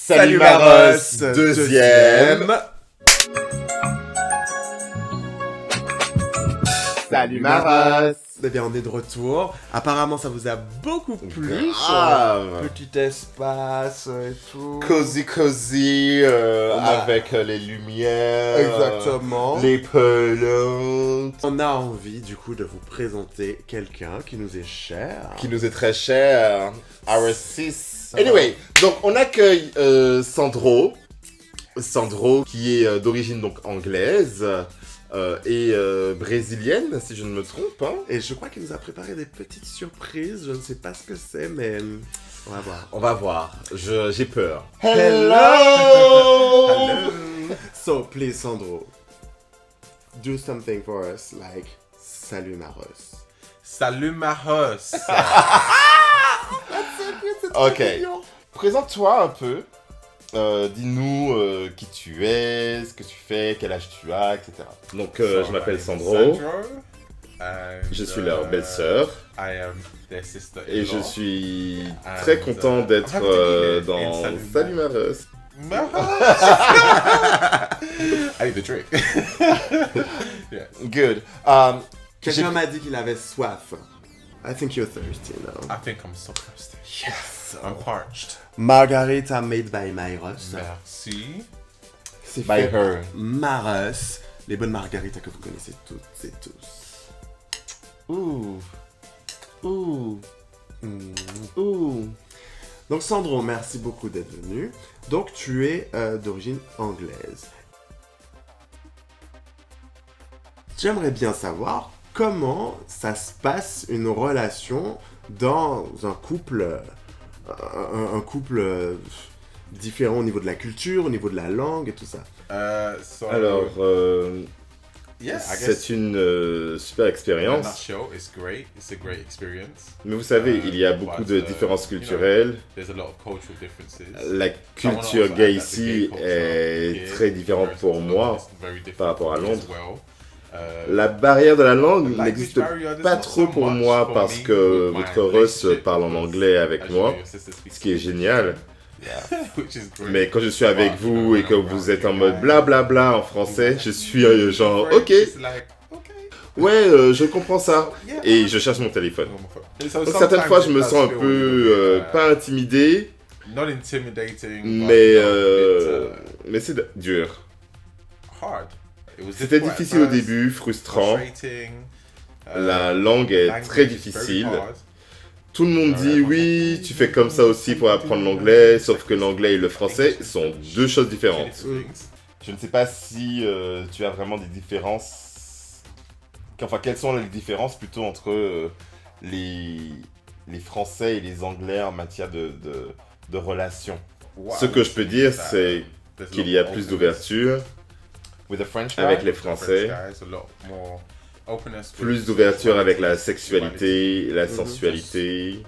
Salut Maros, deuxième. Salut Maros. Eh bien, on est de retour. Apparemment, ça vous a beaucoup plu. Grave. Petit espace et tout. Cozy, avec les lumières. Exactement. Les pelotes. On a envie, du coup, de vous présenter quelqu'un qui nous est cher. Qui nous est très cher. Our sis. Anyway, donc on accueille Sandro. Sandro, qui est d'origine donc anglaise. Et brésilienne, si je ne me trompe. Hein. Et je crois qu'il nous a préparé des petites surprises. Je ne sais pas ce que c'est, mais on va voir. On va voir. J'ai peur. Hello! Hello! So, please, Sandro, do something for us, like salut Maros. Salut Maros. Ok. Présente-toi un peu. Dis-nous qui tu es, ce que tu fais, quel âge tu as, etc. Donc, je m'appelle Sandro. Je suis leur belle-sœur. Their sister Et je suis très content d'être dans Salut Maros. I need the drink. Yeah. Good. Quelqu'un m'a dit qu'il avait soif. I think you're thirsty now. I think I'm so thirsty. Yes. I'm parched. Margarita made by Maros. Merci. C'est By fait her. Maros. Les bonnes margaritas que vous connaissez toutes et tous. Ouh. Ouh. Mm. Ouh. Donc Sandro, merci beaucoup d'être venu. Donc tu es d'origine anglaise. J'aimerais bien savoir comment ça se passe une relation dans un couple, différent au niveau de la culture, au niveau de la langue et tout ça. Alors, yeah, I guess c'est une super in a expérience. nutshell, it's great. It's a great experience. Mais vous savez, il y a beaucoup de différences culturelles. There's a lot of cultural differences. La culture gay ici est très différente pour moi par rapport à Londres. La barrière de la langue n'existe pas trop pour moi parce que votre Russ parle en anglais avec moi, ce qui est génial. Mais quand je suis avec vous et que vous êtes en mode blablabla en français, je suis genre ok, ouais, je comprends ça. Et je cherche mon téléphone. Donc certaines fois je me sens un peu pas intimidé, Not intimidating, mais c'est dur. hard. C'était difficile au début, frustrant. La langue est très difficile. Tout le monde dit oui, tu fais comme ça aussi pour apprendre l'anglais, sauf que l'anglais et le français sont deux choses différentes. Je ne sais pas si tu as vraiment des différences. Enfin, quelles sont les différences plutôt entre les Français et les Anglais en matière de relations. Ce que je peux dire, c'est qu'il y a plus d'ouverture avec les Français. Plus d'ouverture avec la sexualité, la sensualité.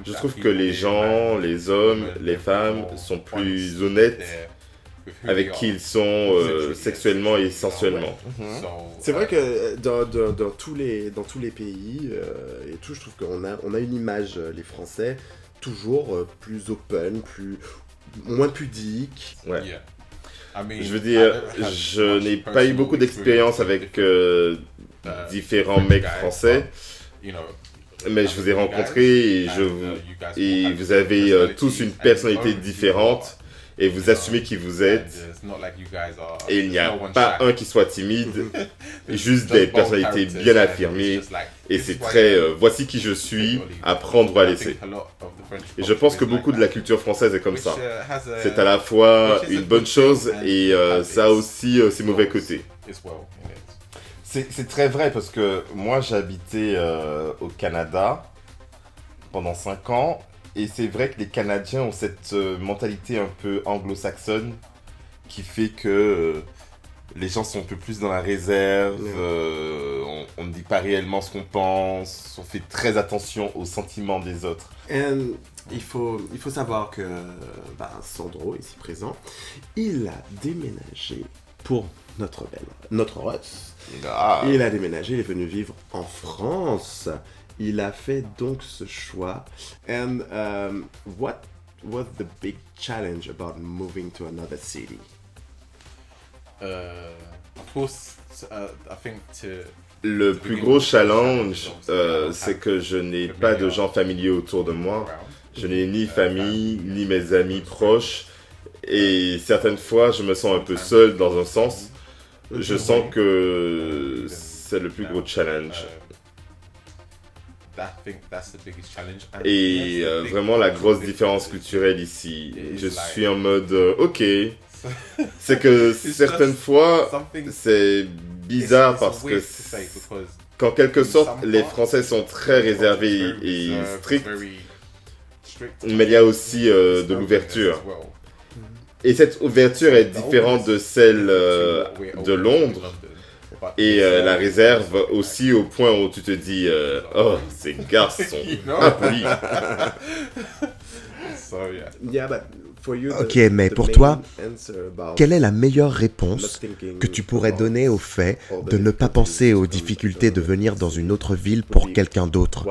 Je trouve que les gens, les hommes, les femmes sont plus honnêtes avec qui ils sont sexuellement et sensuellement. C'est vrai que dans tous les pays et tout, je trouve qu'on a une image, les Français, toujours plus open, moins pudique. Ouais. Je veux dire, je n'ai pas eu beaucoup d'expérience avec différents mecs français, mais je vous ai rencontrés et vous avez tous une personnalité différente et vous assumez qui vous êtes. Et il n'y a pas un qui soit timide, juste des personnalités bien affirmées. Et c'est très voici qui je suis, à prendre ou à laisser. Et je pense que beaucoup de la culture française est comme ça. C'est à la fois une bonne chose et ça a aussi ses mauvais côtés. C'est très vrai parce que moi j'habitais au Canada pendant 5 ans et c'est vrai que les Canadiens ont cette mentalité un peu anglo-saxonne qui fait que les gens sont un peu plus dans la réserve, on ne dit pas réellement ce qu'on pense, on fait très attention aux sentiments des autres. Il faut savoir que Sandro, ici présent, il a déménagé pour notre Russ. Ah. Il a déménagé, il est venu vivre en France. Il a fait donc ce choix. And what was the big challenge about moving to another city? Of course, I think Le plus gros challenge, c'est que je n'ai pas de gens familiers autour de moi. Je n'ai ni famille, ni mes amis proches. Et certaines fois, je me sens un peu seul dans un sens. Je sens que c'est le plus gros challenge. Et vraiment la grosse différence culturelle ici. Je suis en mode, ok. C'est que certaines fois, c'est bizarre parce que, qu'en quelque sorte, les Français sont très réservés et stricts. Mais il y a aussi de l'ouverture. Et cette ouverture est différente de celle de Londres. Et la réserve aussi au point où tu te dis oh, ces gars sont impolis. Ok, mais pour toi, quelle est la meilleure réponse que tu pourrais donner au fait de ne pas penser aux difficultés de venir dans une autre ville pour quelqu'un d'autre?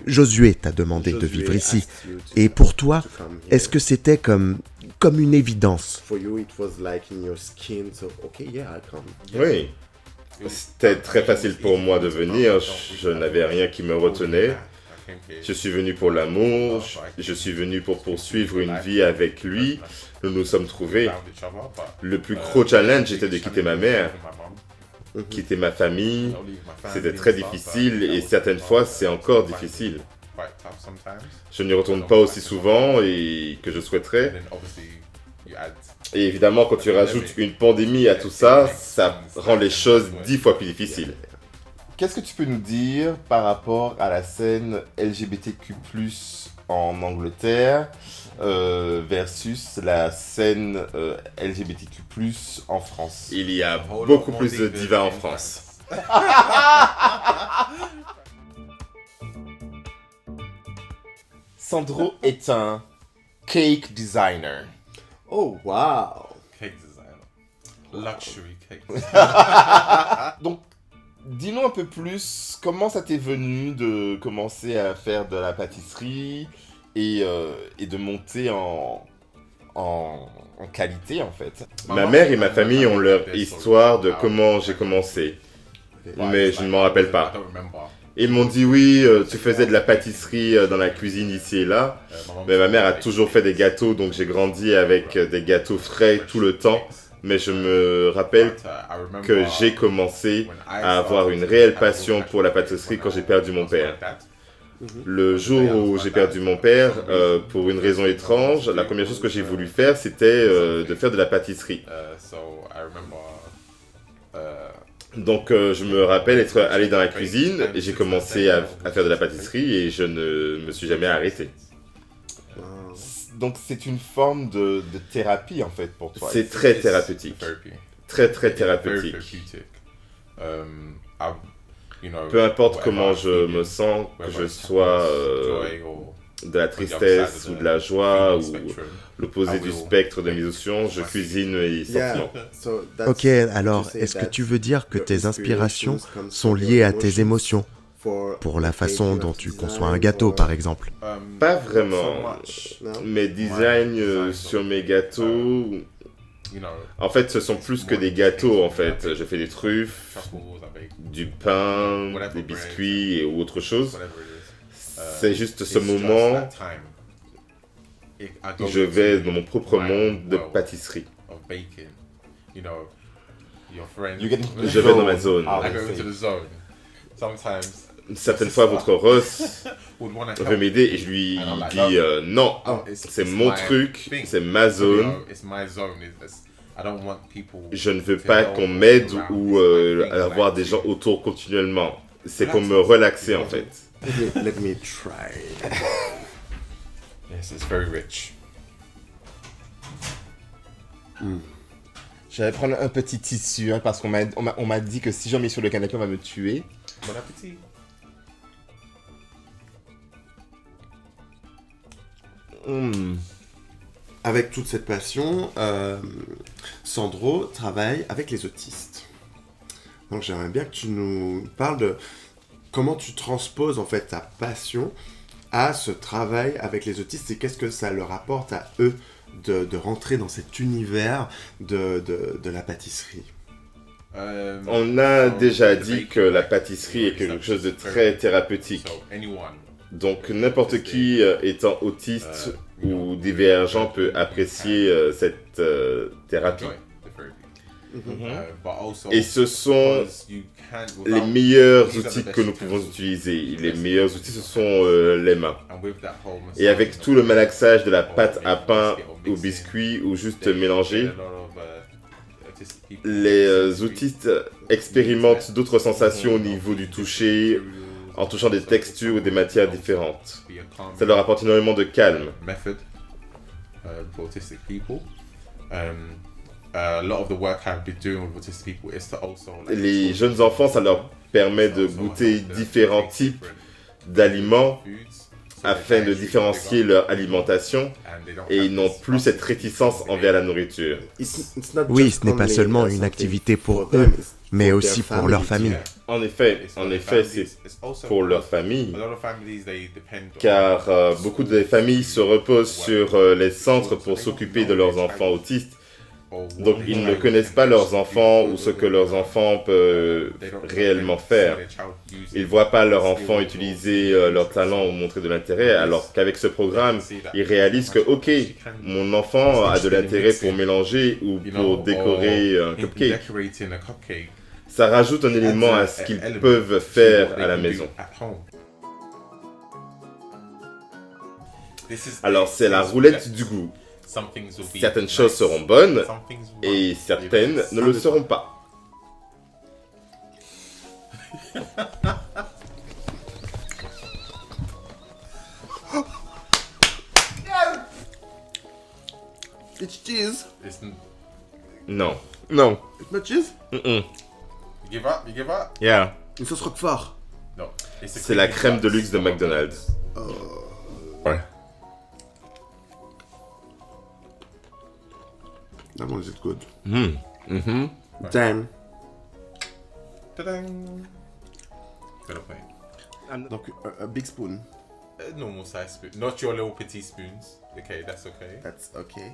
Josué t'a demandé de vivre ici. Et pour toi, est-ce que c'était comme une évidence? Oui. C'était très facile pour moi de venir. Je n'avais rien qui me retenait. Je suis venu pour l'amour. Je suis venu pour poursuivre une vie avec lui. Nous nous sommes trouvés. Le plus gros challenge était de quitter ma mère. Quitter ma famille, c'était très difficile et certaines fois c'est encore difficile. Je n'y retourne pas aussi souvent et que je souhaiterais. Et évidemment, quand tu rajoutes une pandémie à tout ça, ça rend les choses 10 fois plus difficiles. Qu'est-ce que tu peux nous dire par rapport à la scène LGBTQ+ en Angleterre versus la scène LGBTQ+ en France? Il y a beaucoup plus de divas en France. Sandro est un cake designer. Oh, wow! Cake designer. Luxury cake designer. Donc, dis-nous un peu plus, comment ça t'est venu de commencer à faire de la pâtisserie et de monter en qualité, en fait. Ma mère et ma famille ont leur histoire de comment j'ai commencé, mais je ne m'en rappelle pas. Ils m'ont dit oui, tu faisais de la pâtisserie dans la cuisine ici et là, mais ma mère a toujours fait des gâteaux, donc j'ai grandi avec des gâteaux frais tout le temps. Mais je me rappelle que j'ai commencé à avoir une réelle passion pour la pâtisserie quand j'ai perdu mon père. Le jour où j'ai perdu mon père, pour une raison étrange, la première chose que j'ai voulu faire, c'était de faire de la pâtisserie. Donc je me rappelle être allé dans la cuisine et j'ai commencé à faire de la pâtisserie et je ne me suis jamais arrêté. Donc c'est une forme de thérapie en fait pour toi. C'est très thérapeutique. Très très thérapeutique. Peu importe comment je me sens, que je sois de la tristesse ou de la joie ou l'opposé du spectre de mes émotions, je cuisine mes sentiments. Ok, alors est-ce que tu veux dire que tes inspirations sont liées à tes émotions? Pour la façon dont tu conçois un gâteau, par exemple. Pas vraiment. Mes designs sur mes gâteaux... En fait, ce sont plus que des gâteaux, en fait. Je fais des truffes, du pain, des biscuits et autre chose. C'est juste ce moment où je vais dans mon propre monde de pâtisserie. Je vais dans ma zone. Certaines fois, votre Ross veut m'aider et je lui dis non, c'est mon truc, c'est ma zone. Je ne veux pas qu'on m'aide ou avoir des gens autour continuellement. C'est pour me relaxer en fait. Let me try. Yes, it's very rich. Je vais prendre un petit tissu parce qu'on m'a dit que si j'en mets sur le canapé, on va me tuer. Bon appétit. Avec toute cette passion, Sandro travaille avec les autistes. Donc j'aimerais bien que tu nous parles de comment tu transposes en fait ta passion à ce travail avec les autistes et qu'est-ce que ça leur apporte à eux de rentrer dans cet univers de la pâtisserie. On a déjà dit que la pâtisserie est quelque chose de très thérapeutique. Donc n'importe qui étant autiste ou divergent peut apprécier cette thérapie. Et ce sont les meilleurs outils que nous pouvons utiliser. Les meilleurs outils, ce sont les mains. Et avec tout le malaxage de la pâte à pain au biscuit ou juste mélanger, les autistes expérimentent d'autres sensations au niveau du toucher, en touchant des textures ou des matières différentes. Ça leur apporte énormément de calme. Les jeunes enfants, ça leur permet de goûter différents types d'aliments afin de différencier leur alimentation et ils n'ont plus cette réticence envers la nourriture. Oui, ce n'est pas seulement une activité pour eux, mais aussi pour leur famille. En effet, c'est pour leur famille, car beaucoup de familles se reposent sur les centres pour s'occuper de leurs enfants autistes. Donc ils ne connaissent pas leurs enfants ou ce que leurs enfants peuvent réellement faire. Ils ne voient pas leurs enfants utiliser leur talent ou montrer de l'intérêt, alors qu'avec ce programme, ils réalisent que ok, mon enfant a de l'intérêt pour mélanger ou pour décorer un cupcake. Ça rajoute un élément à ce qu'ils peuvent faire à la maison. Alors c'est la roulette du goût. Certaines choses seront bonnes et certaines ne le seront pas. It's cheese. Non. Non. It's not cheese. Mm-mm. You give up? Yeah. Une sauce roquefort. No. C'est la crème de luxe de McDonald's. Ouais. That one is good. Mm-hmm. 10. Ta-dang. Gonna play. Donc, a big spoon. A normal size spoon. Not your little petite spoons. Okay, that's okay. That's okay.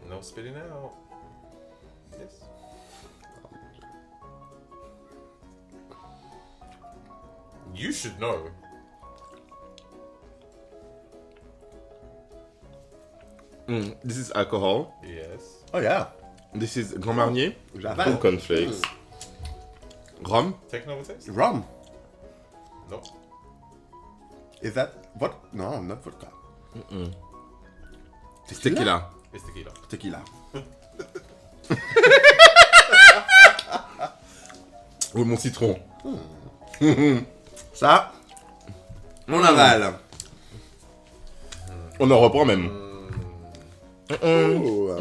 No spitting out. Yes. You should know. This is alcohol. Yes. Oh yeah. This is Grand Marnier. J'avale. Cornflakes. Rhum. Take another taste? Rum. No. Is that what? No, not vodka. C'est tequila. It's tequila. Tequila. Ou mon citron. Ça, on avale. On en reprend même. Oh.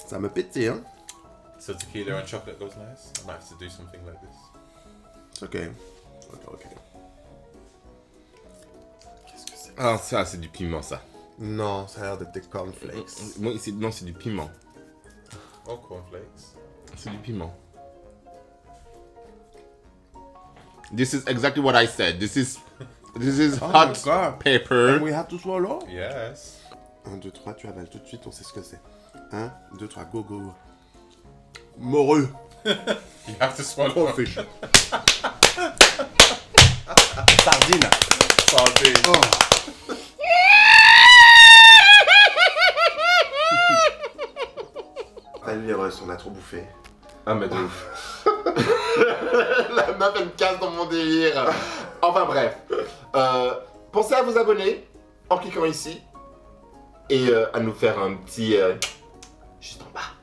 Ça me pétille, hein. So tequila and chocolate goes nice. I might have to do something like this. C'est ok. Ok. Qu'est-ce que c'est? Ah, ça, c'est du piment, ça. Non, ça a l'air d'être des cornflakes. Non, c'est du piment. Oh, cornflakes. C'est du piment. This is exactly what I said. This is Oh hot my God. pepper. And we have to swallow? Yes. 1, 2, 3, tu avales tout de suite, on sait ce que c'est. 1, 2, 3, go, go, go. Morue. You have to swallow. Crawfish. Sardine. Sardine. Oh. Salut les Russes, on a trop bouffé. Ah, mais de ouf. La meuf, elle me casse dans mon délire. Enfin bref. Pensez à vous abonner en cliquant ici. Et à nous faire un petit... juste en bas.